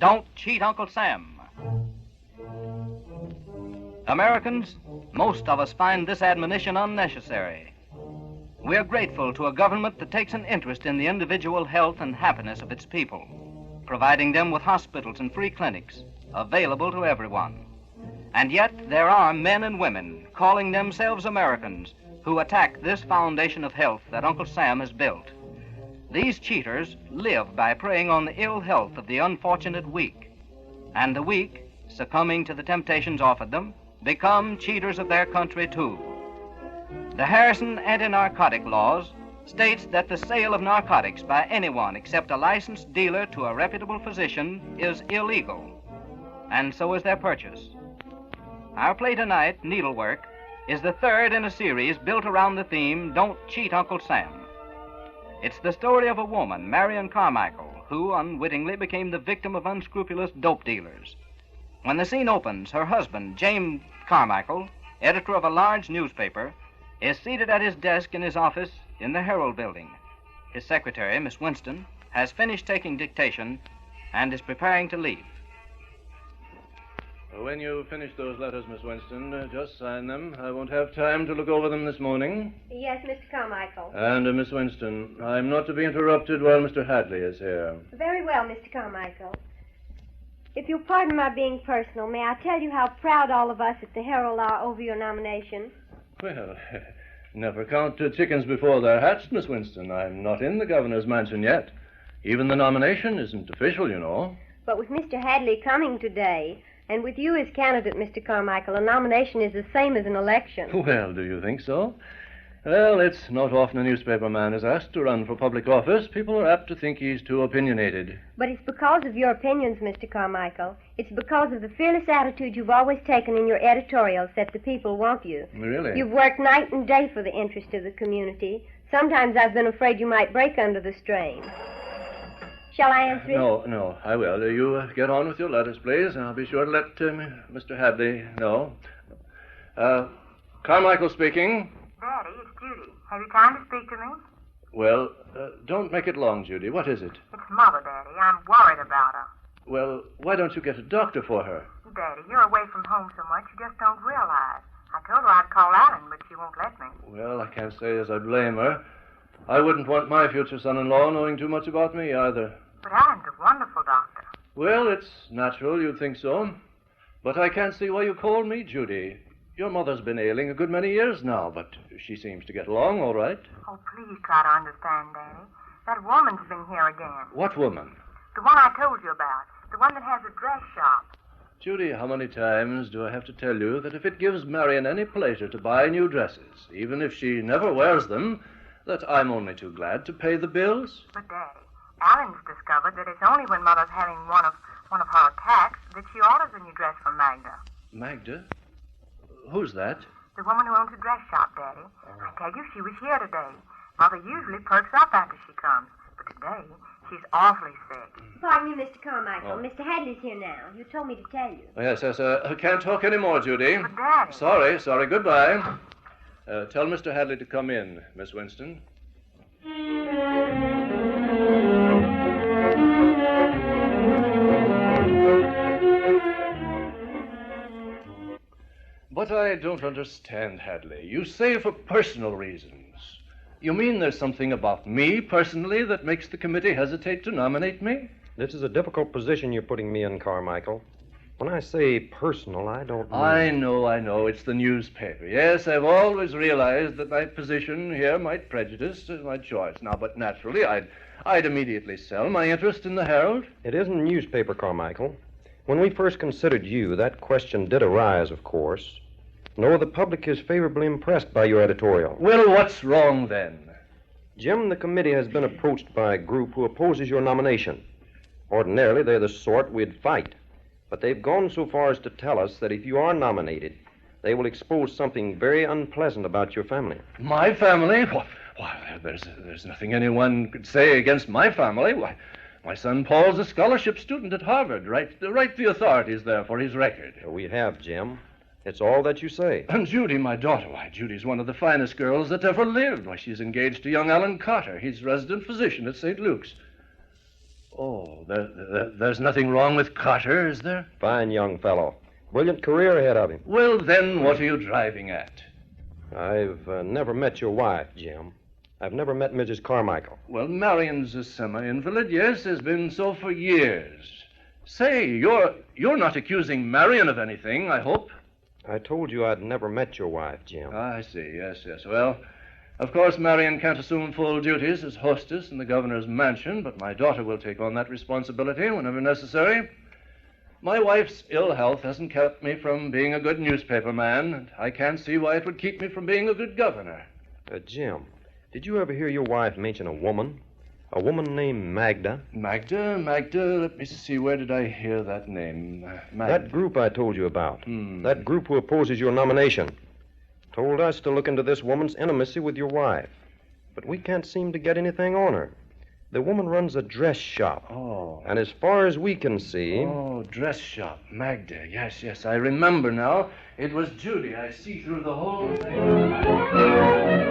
Don't cheat Uncle Sam. Americans, most of us find this admonition unnecessary. We are grateful to a government that takes an interest in the individual health and happiness of its people, providing them with hospitals and free clinics available to everyone. And yet there are men and women calling themselves Americans who attack this foundation of health that Uncle Sam has built. These cheaters live by preying on the ill health of the unfortunate weak, and the weak, succumbing to the temptations offered them, become cheaters of their country too. The Harrison anti-narcotic laws states that the sale of narcotics by anyone except a licensed dealer to a reputable physician is illegal, and so is their purchase. Our play tonight, Needlework, is the third in a series built around the theme, Don't Cheat Uncle Sam. It's the story of a woman, Marion Carmichael, who unwittingly became the victim of unscrupulous dope dealers. When the scene opens, her husband, James Carmichael, editor of a large newspaper, is seated at his desk in his office in the Herald building. His secretary, Miss Winston, has finished taking dictation and is preparing to leave. When you finish those letters, Miss Winston, just sign them. I won't have time to look over them this morning. Yes, Mr. Carmichael. And, Miss Winston, I'm not to be interrupted while Mr. Hadley is here. Very well, Mr. Carmichael. If you'll pardon my being personal, may I tell you how proud all of us at the Herald are over your nomination? Well, never count chickens before they're hatched, Miss Winston. I'm not in the governor's mansion yet. Even the nomination isn't official, you know. But with Mr. Hadley coming today, and with you as candidate, Mr. Carmichael, a nomination is the same as an election. Well, do you think so? Well, it's not often a newspaper man is asked to run for public office. People are apt to think he's too opinionated. But it's because of your opinions, Mr. Carmichael. It's because of the fearless attitude you've always taken in your editorials that the people want you. Really? You've worked night and day for the interest of the community. Sometimes I've been afraid you might break under the strain. Shall I answer it? No, I will. You get on with your letters, please. I'll be sure to let Mr. Hadley know. Carmichael speaking. Daddy, it's Judy. Have you time to speak to me? Well, don't make it long, Judy. What is it? It's Mother, Daddy. I'm worried about her. Well, why don't you get a doctor for her? Daddy, you're away from home so much you just don't realize. I told her I'd call Alan, but she won't let me. Well, I can't say as I blame her. I wouldn't want my future son-in-law knowing too much about me either. But Alan's a wonderful doctor. Well, it's natural you'd think so. But I can't see why you call me Judy. Your mother's been ailing a good many years now, but she seems to get along all right. Oh, please try to understand, Daddy. That woman's been here again. What woman? The one I told you about. The one that has a dress shop. Judy, how many times do I have to tell you that if it gives Marion any pleasure to buy new dresses, even if she never wears them, that I'm only too glad to pay the bills? But, Daddy, Alan's discovered that it's only when Mother's having one of her attacks that she orders a new dress from Magda. Magda? Who's that? The woman who owns the dress shop, Daddy. I tell you, she was here today. Mother usually perks up after she comes, but today she's awfully sick. Pardon me, Mr. Carmichael. Mr. Hadley's here now. You told me to tell you. Yes, I can't talk any more, Judy. But, Daddy... Sorry, goodbye. Tell Mr. Hadley to come in, Miss Winston. But I don't understand, Hadley. You say for personal reasons. You mean there's something about me, personally, that makes the committee hesitate to nominate me? This is a difficult position you're putting me in, Carmichael. When I say personal, I don't mean... I know. It's the newspaper. Yes, I've always realized that my position here might prejudice my choice. Now, but naturally, I'd immediately sell my interest in the Herald. It isn't a newspaper, Carmichael. When we first considered you, that question did arise, of course. No, the public is favorably impressed by your editorial. Well, what's wrong then? Jim, the committee has been approached by a group who opposes your nomination. Ordinarily, they're the sort we'd fight. But they've gone so far as to tell us that if you are nominated, they will expose something very unpleasant about your family. My family? Why, there's nothing anyone could say against my family. Why, my son Paul's a scholarship student at Harvard. Write the authorities there for his record. We have, Jim. It's all that you say. And Judy, my daughter, Judy's one of the finest girls that ever lived. She's engaged to young Alan Carter. He's resident physician at St. Luke's. Oh, there's nothing wrong with Carter, is there? Fine young fellow. Brilliant career ahead of him. Well, then, what are you driving at? I've never met your wife, Jim. I've never met Mrs. Carmichael. Well, Marion's a semi-invalid. Yes, has been so for years. Say, you're not accusing Marion of anything, I hope? I told you I'd never met your wife, Jim. I see. Yes. Well, of course, Marion can't assume full duties as hostess in the governor's mansion, but my daughter will take on that responsibility whenever necessary. My wife's ill health hasn't kept me from being a good newspaper man, and I can't see why it would keep me from being a good governor. Jim, did you ever hear your wife mention a woman? A woman named Magda? Magda, let me see, where did I hear that name? Magda. That group I told you about. That group who opposes your nomination. Told us to look into this woman's intimacy with your wife. But we can't seem to get anything on her. The woman runs a dress shop. Oh. And as far as we can see... Oh, dress shop. Magda. Yes, I remember now. It was Judy. I see through the whole thing.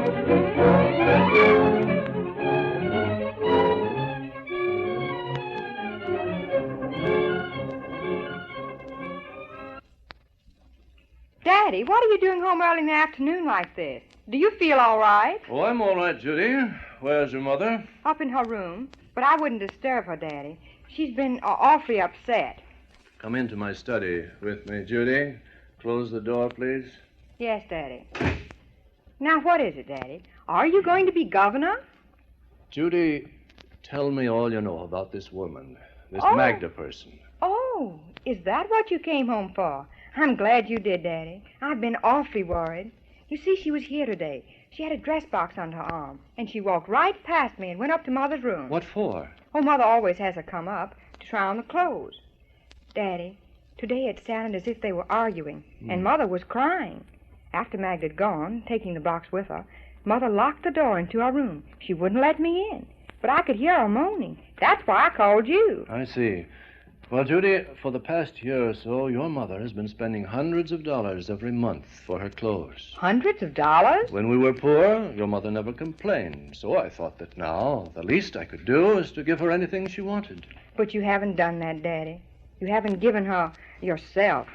Daddy, what are you doing home early in the afternoon like this? Do you feel all right? Oh, I'm all right, Judy. Where's your mother? Up in her room. But I wouldn't disturb her, Daddy. She's been awfully upset. Come into my study with me, Judy. Close the door, please. Yes, Daddy. Now, what is it, Daddy? Are you going to be governor? Judy, tell me all you know about this woman, this Oh. Magda person. Oh, is that what you came home for? I'm glad you did, Daddy. I've been awfully worried. You see, she was here today. She had a dress box on her arm, and she walked right past me and went up to Mother's room. What for? Oh, Mother always has her come up to try on the clothes. Daddy, today it sounded as if they were arguing, and Mother was crying. After Magda had gone, taking the box with her, Mother locked the door into our room. She wouldn't let me in, but I could hear her moaning. That's why I called you. I see. Well, Judy, for the past year or so, your mother has been spending hundreds of dollars every month for her clothes. Hundreds of dollars? When we were poor, your mother never complained, so I thought that now the least I could do is to give her anything she wanted. But you haven't done that, Daddy. You haven't given her yourself.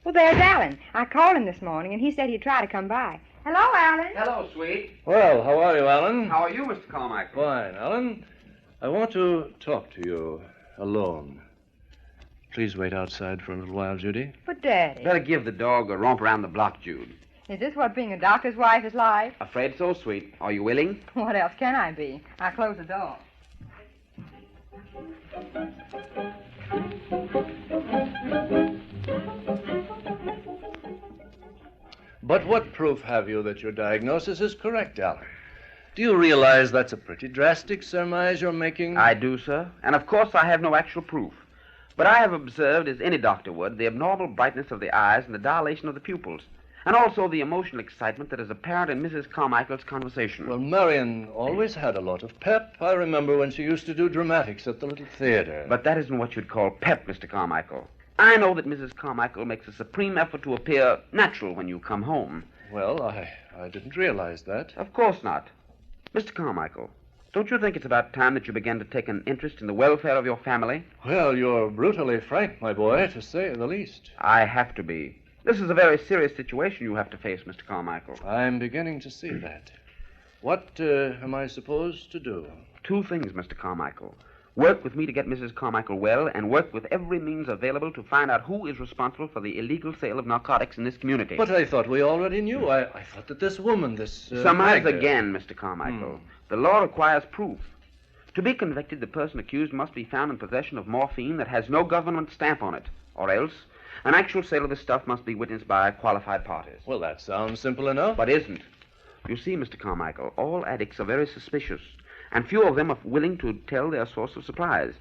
Well, there's Alan. I called him this morning, and he said he'd try to come by. Hello, Alan. Hello, sweet. Well, how are you, Alan? How are you, Mr. Carmichael? Fine, Alan. I want to talk to you alone. Please wait outside for a little while, Judy. But, Daddy, Better give the dog a romp around the block, Jude. is this what being a doctor's wife is like? Afraid so, sweet. Are you willing? What else can I be? I close the door. But what proof have you that your diagnosis is correct, Alan? Do you realize that's a pretty drastic surmise you're making? I do, sir. And of course I have no actual proof. But I have observed, as any doctor would, the abnormal brightness of the eyes and the dilation of the pupils. And also the emotional excitement that is apparent in Mrs. Carmichael's conversation. Well, Marion always had a lot of pep. I remember when she used to do dramatics at the little theater. But that isn't what you'd call pep, Mr. Carmichael. I know that Mrs. Carmichael makes a supreme effort to appear natural when you come home. Well, I didn't realize that. Of course not. Mr. Carmichael, don't you think it's about time that you began to take an interest in the welfare of your family? Well, you're brutally frank, my boy, to say the least. I have to be. This is a very serious situation you have to face, Mr. Carmichael. I'm beginning to see that. What am I supposed to do? Two things, Mr. Carmichael. Work with me to get Mrs. Carmichael well, and work with every means available to find out who is responsible for the illegal sale of narcotics in this community. But I thought we already knew. I thought that this woman, this... Surmise Magda- again, Mr. Carmichael. The law requires proof. To be convicted, the person accused must be found in possession of morphine that has no government stamp on it, or else an actual sale of the stuff must be witnessed by qualified parties. Well, that sounds simple enough. But isn't. You see, Mr. Carmichael, all addicts are very suspicious, and few of them are willing to tell their source of supplies.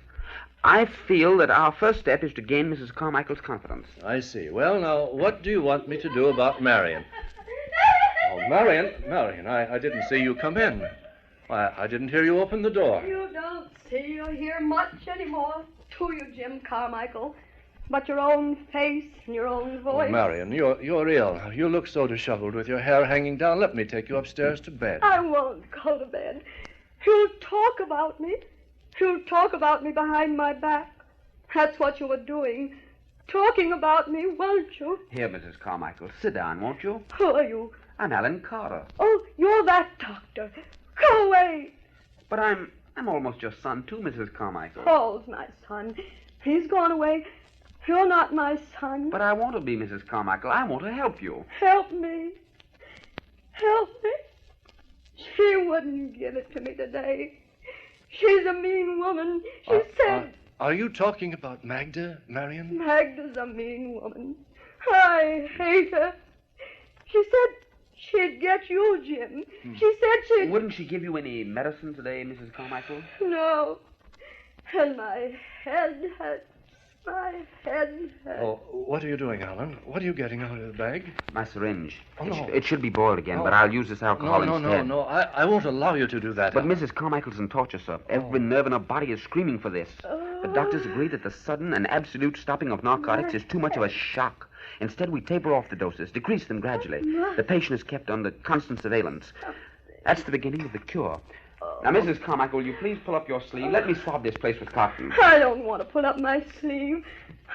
I feel that our first step is to gain Mrs. Carmichael's confidence. I see. Well, now, what do you want me to do about Marion? Oh, Marion, I didn't see you come in. I didn't hear you open the door. You don't see or hear much anymore, do you, Jim Carmichael? But your own face and your own Oh, voice. Marion, you're ill. You look so disheveled with your hair hanging down. Let me take you upstairs to bed. I won't go to bed. You'll talk about me. You talk about me behind my back. That's what you were doing. Talking about me, weren't you? Here, Mrs. Carmichael, sit down, won't you? Who are you? I'm Alan Carter. Oh, you're that doctor. Go away. But I'm almost your son, too, Mrs. Carmichael. Paul's my son. He's gone away. You're not my son. But I want to be, Mrs. Carmichael. I want to help you. Help me. Help me. She wouldn't give it to me today. She's a mean woman. She said... Are you talking about Magda, Marion? Magda's a mean woman. I hate her. She said she'd get you, Jim. She said she'd... Wouldn't she give you any medicine today, Mrs. Carmichael? No. And my head hurts. My head hurts. Oh, what are you doing, Alan? What are you getting out of the bag? My syringe. Oh, no. It should be boiled again, but I'll use this alcohol instead. No. I won't allow you to do that. But Mrs. Carmichael's in torture, sir. Every nerve in her body is screaming for this. The doctors agree that the sudden and absolute stopping of narcotics is too much of a shock. Instead, we taper off the doses, decrease them gradually. The patient is kept under constant surveillance. That's the beginning of the cure. Now, Mrs. Carmichael, will you please pull up your sleeve? Let me swab this place with cotton. I don't want to pull up my sleeve.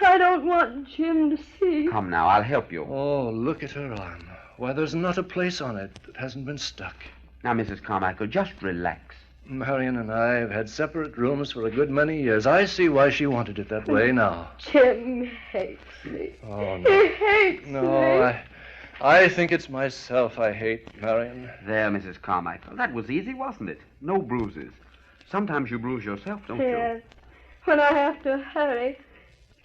I don't want Jim to see. Come now, I'll help you. Oh, look at her arm. Why, there's not a place on it that hasn't been stuck. Now, Mrs. Carmichael, just relax. Marion and I have had separate rooms for a good many years. I see why she wanted it that way now. Jim hates me. Oh, no. He hates me. No, I think it's myself I hate, Marion. There, Mrs. Carmichael. That was easy, wasn't it? No bruises. Sometimes you bruise yourself, don't Yes. When I have to hurry.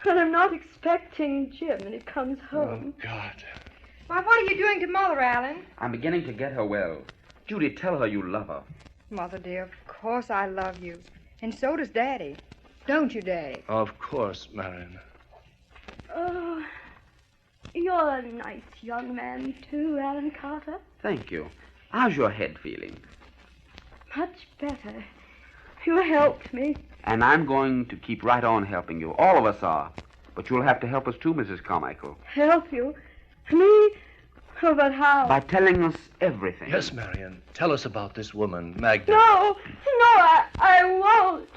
When I'm not expecting Jim and he comes home. Oh, God. Why, what are you doing to Mother, Alan? you? I'm beginning to get her well. Judy, tell her you love her. Mother, dear, of course I love you. And so does Daddy. Don't you, Daddy? Of course, Marion. Oh, you're a nice young man, too, Alan Carter. Thank you. How's your head feeling? Much better. You helped me. And I'm going to keep right on helping you. All of us are. But you'll have to help us too, Mrs. Carmichael. Help you? Me? Oh, but how? By telling us everything. Yes, Marion. Tell us about this woman, Magda. No, I won't.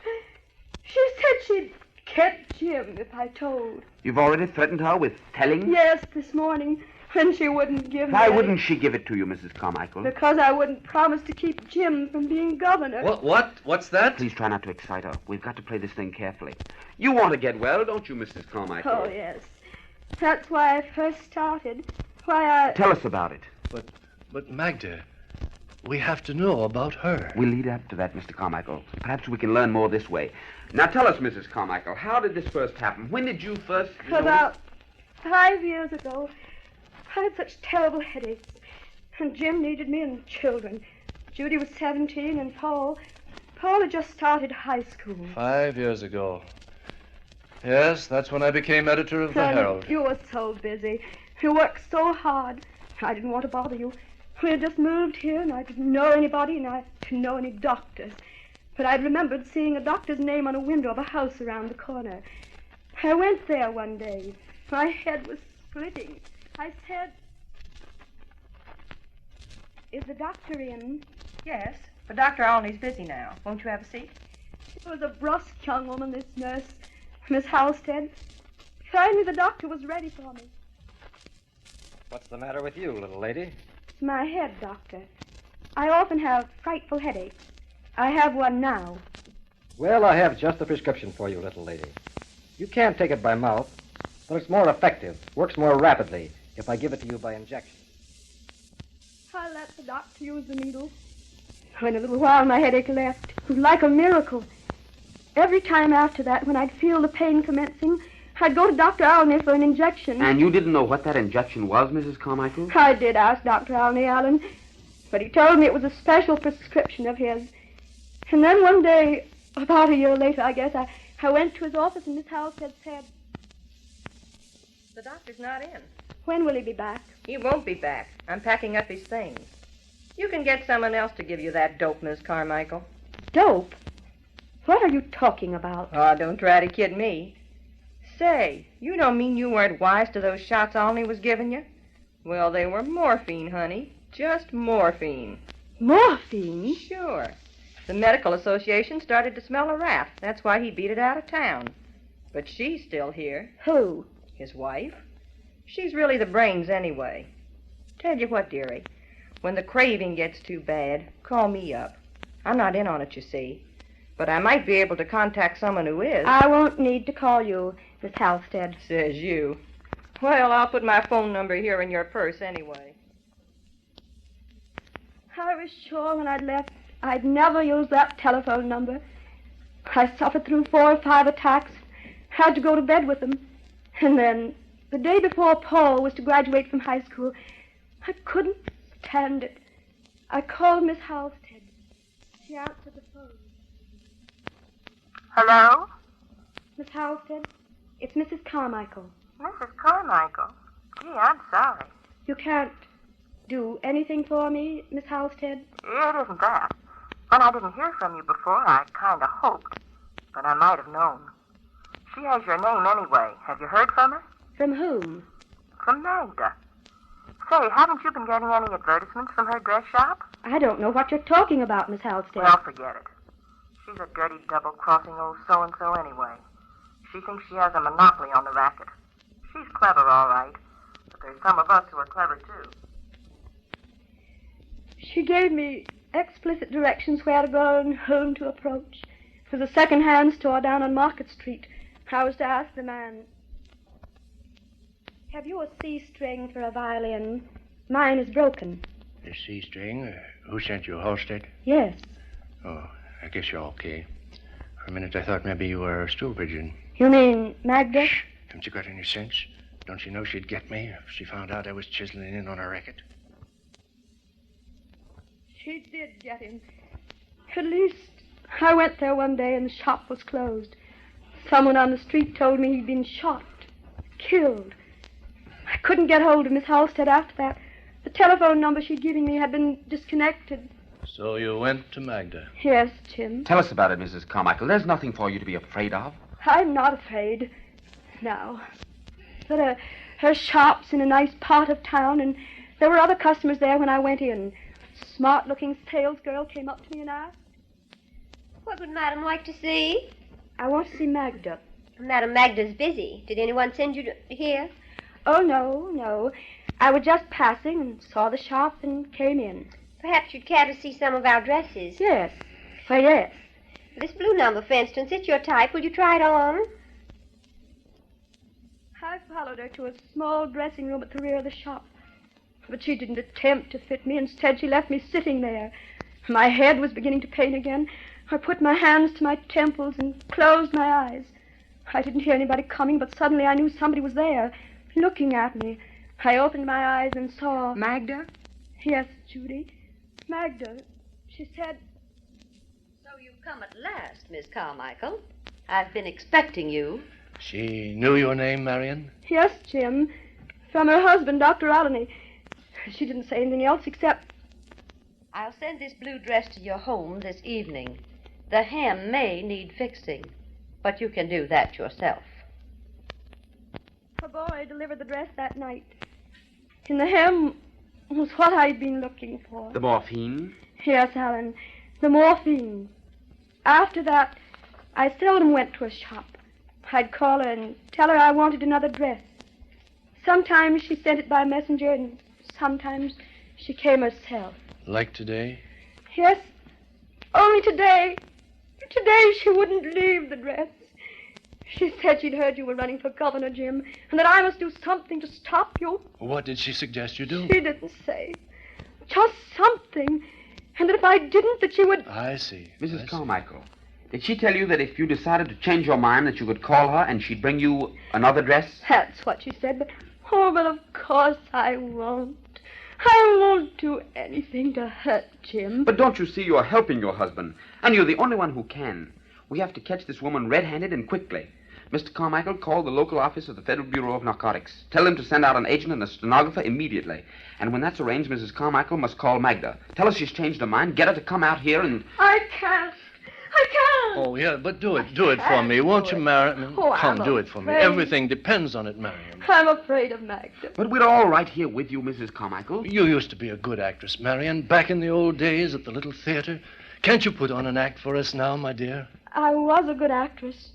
She said she'd get Jim if I told. You've already threatened her with telling? Yes, this morning, when she wouldn't give me Why any. wouldn't she give it to you, Mrs. Carmichael? Because I wouldn't promise to keep Jim from being governor. What? What's that? Please try not to excite her. We've got to play this thing carefully. You want to get well, don't you, Mrs. Carmichael? Oh, yes. That's why I first started. Why I... Tell us about it. But Magda, we have to know about her. We'll lead up to that, Mr. Carmichael. Perhaps we can learn more this way. Now tell us, Mrs. Carmichael, how did this first happen? When did you first... About 5 years ago, I had such terrible headaches. And Jim needed me and the children. Judy was 17 and Paul had just started high school. 5 years ago. Yes, that's when I became editor of the And Herald. you were so busy. You worked so hard. I didn't want to bother you. We had just moved here, and I didn't know anybody, and I didn't know any doctors. But I'd remembered seeing a doctor's name on a window of a house around the corner. I went there one day. My head was splitting. I said, "Is the doctor in?" Yes, but Dr. Olney's busy now. Won't you have a seat? It was a brusque young woman, this nurse, Miss Halstead. Finally, the doctor was ready for me. What's the matter with you, little lady? It's my head, doctor. I often have frightful headaches. I have one now. Well, I have just the prescription for you, little lady. You can't take it by mouth, but it's more effective, works more rapidly if I give it to you by injection. I let the doctor use the needle. In a little while, my headache left. It was like a miracle. Every time after that, when I'd feel the pain commencing, I'd go to Dr. Olney for an injection. And you didn't know what that injection was, Mrs. Carmichael? I did ask Dr. Olney, Alan, but he told me it was a special prescription of his. And then one day, about a year later, I guess, I went to his office and Miss Halstead said, The doctor's not in. "When will he be back?" He won't be back. I'm packing up his things. You can get someone else to give you that dope, Miss Carmichael. Dope? What are you talking about? Oh, don't try to kid me. Say, you don't mean you weren't wise to those shots Olney was giving you? Well, they were morphine, honey. Just morphine. Morphine? Sure. The medical association started to smell a rat. That's why he beat it out of town. But she's still here. Who? His wife. She's really the brains anyway. Tell you what, dearie. When the craving gets too bad, call me up. I'm not in on it, you see. But I might be able to contact someone who is. I won't need to call you, Miss Halstead. Says you. Well, I'll put my phone number here in your purse anyway. I was sure when I'd left I'd never use that telephone number. I suffered through 4 or 5 attacks, had to go to bed with them. And then, the day before Paul was to graduate from high school, I couldn't stand it. I called Miss Halstead. She answered the phone. Hello? Miss Halstead, it's Mrs. Carmichael. Mrs. Carmichael? Gee, I'm sorry. You can't do anything for me, Miss Halstead? It isn't that. When I didn't hear from you before, I kind of hoped. But I might have known. She has your name anyway. Have you heard from her? From whom? From Magda. Say, haven't you been getting any advertisements from her dress shop? I don't know what you're talking about, Miss Halstead. Well, forget it. She's a dirty, double-crossing old so-and-so anyway. She thinks she has a monopoly on the racket. She's clever, all right. But there's some of us who are clever, too. She gave me explicit directions where to go and whom to approach. It was a second-hand store down on Market Street. I was to ask the man, "Have you a C-string for a violin? Mine is broken." The C-string? Who sent you, Halstead? Yes. Oh, I guess you're okay. For a minute I thought maybe you were stool pigeon. You mean Magda? Shh. Haven't you got any sense? Don't you know she'd get me if she found out I was chiseling in on a racket? She did get him. At least, I went there one day and the shop was closed. Someone on the street told me he'd been shot, killed. I couldn't get hold of Miss Halstead after that. The telephone number she'd given me had been disconnected. So you went to Magda? Yes, Jim. Tell us about it, Mrs. Carmichael. There's nothing for you to be afraid of. I'm not afraid. Now, her shop's in a nice part of town, and there were other customers there when I went in. A smart-looking salesgirl came up to me and asked, What would Madam like to see? "I want to see Magda." Madam Magda's busy. Did anyone send you here? "Oh, no. I was just passing and saw the shop and came in." Perhaps you'd care to see some of our dresses. "Yes. Why, yes." This blue number, for instance, it's your type. Will you try it on? I followed her to a small dressing room at the rear of the shop. But she didn't attempt to fit me. Instead, she left me sitting there. My head was beginning to pain again. I put my hands to my temples and closed my eyes. I didn't hear anybody coming, but suddenly I knew somebody was there, looking at me. I opened my eyes and saw... Magda? Yes, Judy. Magda. She said... So you've come at last, Miss Carmichael. I've been expecting you. She knew your name, Marion? Yes, Jim. From her husband, Dr. Olney. She didn't say anything else except... I'll send this blue dress to your home this evening. The hem may need fixing, but you can do that yourself. A boy delivered the dress that night. In the hem was what I'd been looking for. The morphine? Yes, Alan. The morphine. After that, I seldom went to a shop. I'd call her and tell her I wanted another dress. Sometimes she sent it by messenger, and sometimes she came herself. Like today? Yes, only today. Today she wouldn't leave the dress. She said she'd heard you were running for governor, Jim, and that I must do something to stop you. What did she suggest you do? She didn't say. Just something. And that if I didn't, that she would... I see. Mrs. Carmichael, did she tell you that if you decided to change your mind, that you could call her and she'd bring you another dress? That's what she said, but... Oh, but of course I won't. I won't do anything to hurt Jim. But don't you see you're helping your husband, and you're the only one who can. We have to catch this woman red-handed and quickly. Mr. Carmichael, call the local office of the Federal Bureau of Narcotics. Tell them to send out an agent and a stenographer immediately. And when that's arranged, Mrs. Carmichael must call Magda. Tell her she's changed her mind. Get her to come out here and... I can't. Oh, yeah, but do it for me. Won't you, Marion? Oh, Come, I'm do it for me. afraid. Everything depends on it, Marion. I'm afraid of Magda. But we're all right here with you, Mrs. Carmichael. You used to be a good actress, Marion, back in the old days at the little theater. Can't you put on an act for us now, my dear? I was a good actress.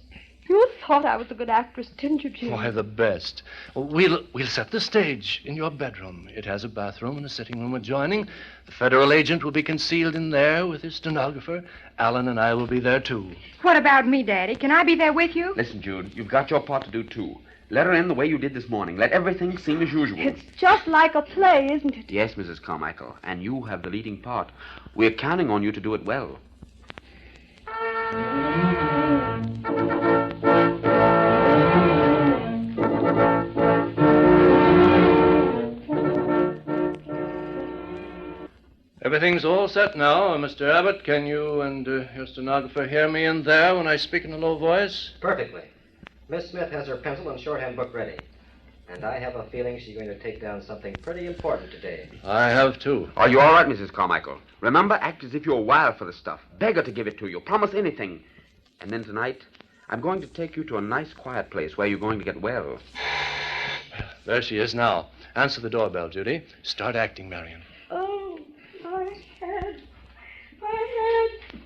You thought I was a good actress, didn't you, Jim? Why, the best. We'll set the stage in your bedroom. It has a bathroom and a sitting room adjoining. The federal agent will be concealed in there with his stenographer. Alan and I will be there, too. What about me, Daddy? Can I be there with you? Listen, Jude, you've got your part to do, too. Let her in the way you did this morning. Let everything seem as usual. It's just like a play, isn't it? Yes, Mrs. Carmichael, and you have the leading part. We're counting on you to do it well. Everything's all set now. Mr. Abbott, can you and your stenographer hear me in there when I speak in a low voice? Perfectly. Miss Smith has her pencil and shorthand book ready. And I have a feeling she's going to take down something pretty important today. I have, too. Are you all right, Mrs. Carmichael? Remember, act as if you're wild for the stuff. Beg her to give it to you. Promise anything. And then tonight, I'm going to take you to a nice, quiet place where you're going to get well. There she is now. Answer the doorbell, Judy. Start acting, Marion. Oh, my head. My head.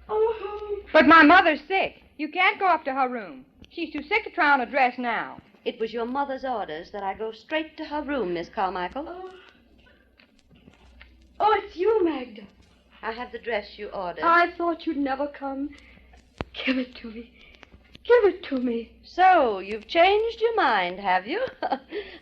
Oh. But my mother's sick. You can't go up to her room. She's too sick to try on a dress now. It was your mother's orders that I go straight to her room, Miss Carmichael. Oh, it's you, Magda. I have the dress you ordered. I thought you'd never come. Give it to me. Give it to me. So, you've changed your mind, have you?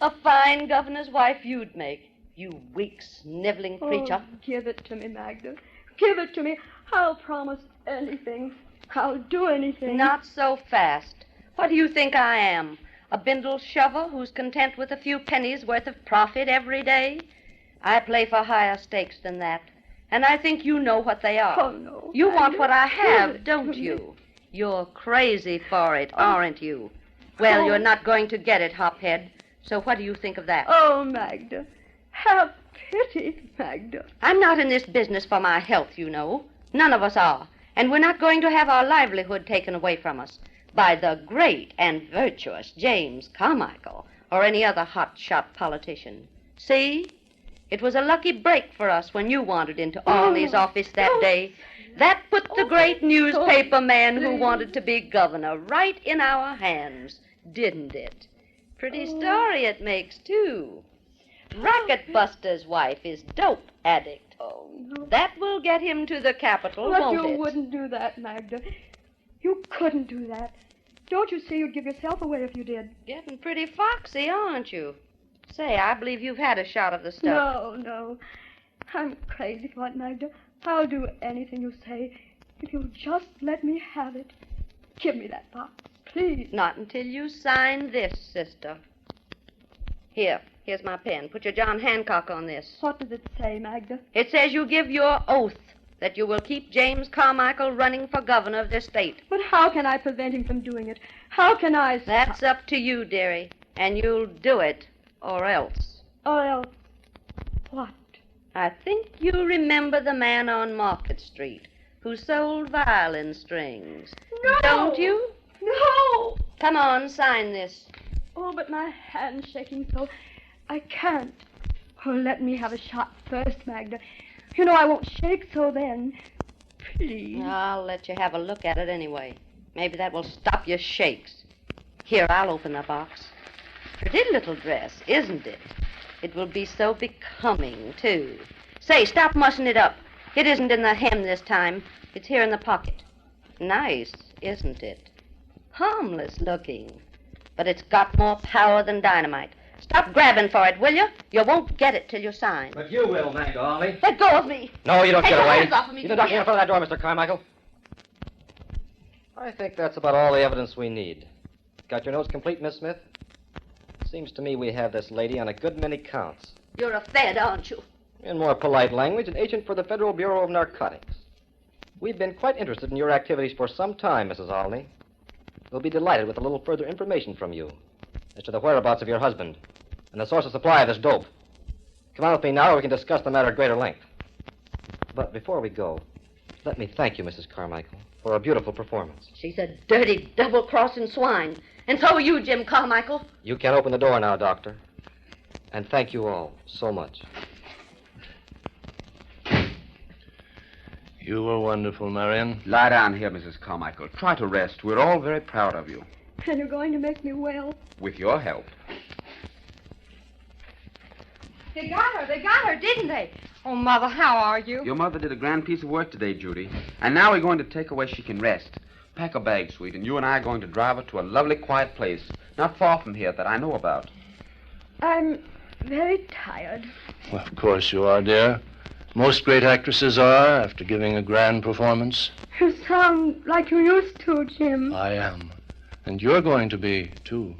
A fine governor's wife you'd make. You weak, sniveling creature. Oh, give it to me, Magda. Give it to me. I'll promise anything. I'll do anything. Not so fast. What do you think I am? A bindle shover who's content with a few pennies worth of profit every day? I play for higher stakes than that. And I think you know what they are. Oh, no. You want what I have, Give it don't to you? me. You're crazy for it, aren't you? Well, you're not going to get it, hophead. So what do you think of that? Oh, Magda. Have pity, Magda. I'm not in this business for my health, you know. None of us are. And we're not going to have our livelihood taken away from us by the great and virtuous James Carmichael or any other hot-shot politician. See? It was a lucky break for us when you wandered into Arley's office that day. That put the great newspaper man who wanted to be governor right in our hands, didn't it? Pretty story it makes, too. Racket Buster's wife is dope addict. Oh, no. That will get him to the Capitol, But won't you it? wouldn't do that, Magda. You couldn't do that. Don't you see you'd give yourself away if you did? Getting pretty foxy, aren't you? Say, I believe you've had a shot of the stuff. No. I'm crazy for it, Magda. I'll do anything you say. If you'll just let me have it. Give me that box, please. Not until you sign this, sister. Here's my pen. Put your John Hancock on this. What does it say, Magda? It says you give your oath that you will keep James Carmichael running for governor of this state. But how can I prevent him from doing it? How can I... That's up to you, dearie. And you'll do it, or else. Or else... What? I think you remember the man on Market Street who sold violin strings. No! Don't you? No! Come on, sign this. Oh, but my hand's shaking so I can't. Oh, let me have a shot first, Magda. You know I won't shake so then. Please. I'll let you have a look at it anyway. Maybe that will stop your shakes. Here, I'll open the box. Pretty little dress, isn't it? It will be so becoming, too. Say, stop mussing it up. It isn't in the hem this time. It's here in the pocket. Nice, isn't it? Harmless looking. But it's got more power than dynamite. Stop grabbing for it, will you? You won't get it till you sign. But you will, Magda Arley. Let go of me. No, you don't Take get your away. hands off of me. You don't knock me in front of that door, Mr. Carmichael. I think that's about all the evidence we need. Got your notes complete, Miss Smith? Seems to me we have this lady on a good many counts. You're a Fed, aren't you? In more polite language, an agent for the Federal Bureau of Narcotics. We've been quite interested in your activities for some time, Mrs. Alney. We'll be delighted with a little further information from you as to the whereabouts of your husband and the source of supply of this dope. Come on with me now, or we can discuss the matter at greater length. But before we go, let me thank you, Mrs. Carmichael, for a beautiful performance. She's a dirty, double-crossing swine. And so are you, Jim Carmichael. You can open the door now, Doctor. And thank you all so much. You were wonderful, Marion. Lie down here, Mrs. Carmichael. Try to rest. We're all very proud of you. And you're going to make me well. With your help. They got her, didn't they? Oh, Mother, how are you? Your mother did a grand piece of work today, Judy. And now we're going to take her where she can rest. Pack a bag, sweet, and you and I are going to drive her to a lovely, quiet place, not far from here, that I know about. I'm very tired. Well, of course you are, dear. Most great actresses are after giving a grand performance. You sound like you used to, Jim. I am. And you're going to be, too.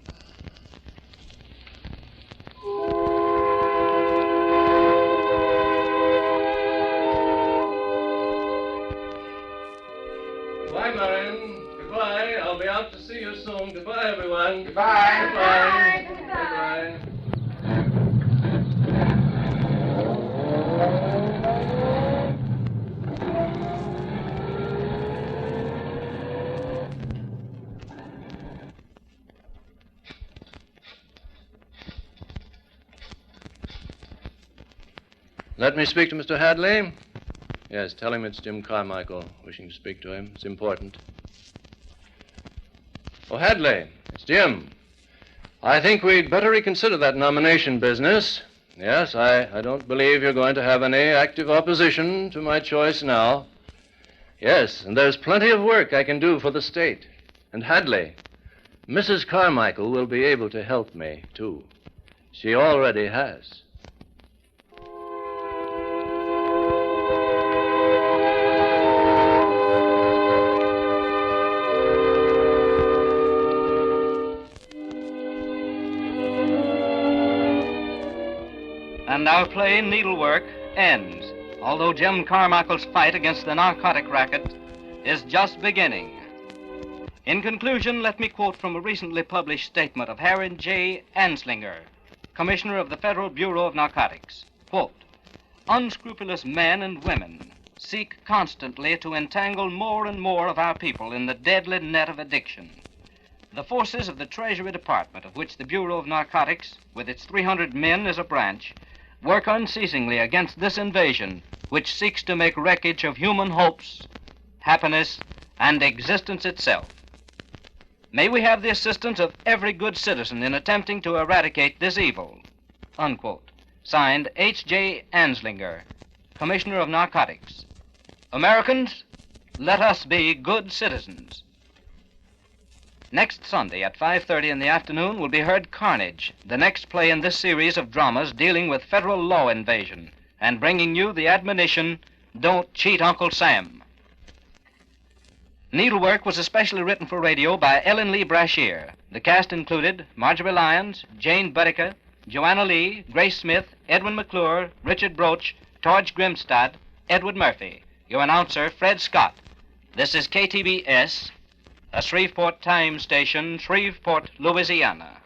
Goodbye, Marion. Goodbye. I'll be out to see you soon. Goodbye, everyone. Goodbye. Goodbye. Goodbye. Let me speak to Mr. Hadley. Yes, tell him it's Jim Carmichael, wishing to speak to him. It's important. Oh, Hadley, it's Jim. I think we'd better reconsider that nomination business. Yes, I don't believe you're going to have any active opposition to my choice now. Yes, and there's plenty of work I can do for the state. And Hadley, Mrs. Carmichael will be able to help me, too. She already has. And our play, Needlework, ends, although Jim Carmichael's fight against the narcotic racket is just beginning. In conclusion, let me quote from a recently published statement of Harry J. Anslinger, Commissioner of the Federal Bureau of Narcotics. Quote, "Unscrupulous men and women seek constantly to entangle more and more of our people in the deadly net of addiction. The forces of the Treasury Department, of which the Bureau of Narcotics, with its 300 men as a branch, work unceasingly against this invasion, which seeks to make wreckage of human hopes, happiness, and existence itself. May we have the assistance of every good citizen in attempting to eradicate this evil." Unquote. Signed, H.J. Anslinger, Commissioner of Narcotics. Americans, let us be good citizens. Next Sunday at 5:30 in the afternoon will be heard Carnage, the next play in this series of dramas dealing with federal law invasion and bringing you the admonition, don't cheat Uncle Sam. Needlework was especially written for radio by Ellen Lee Brashear. The cast included Marjorie Lyons, Jane Boetticher, Joanna Lee, Grace Smith, Edwin McClure, Richard Broach, Torge Grimstad, Edward Murphy. Your announcer, Fred Scott. This is KTBS, a Shreveport Times station, Shreveport, Louisiana.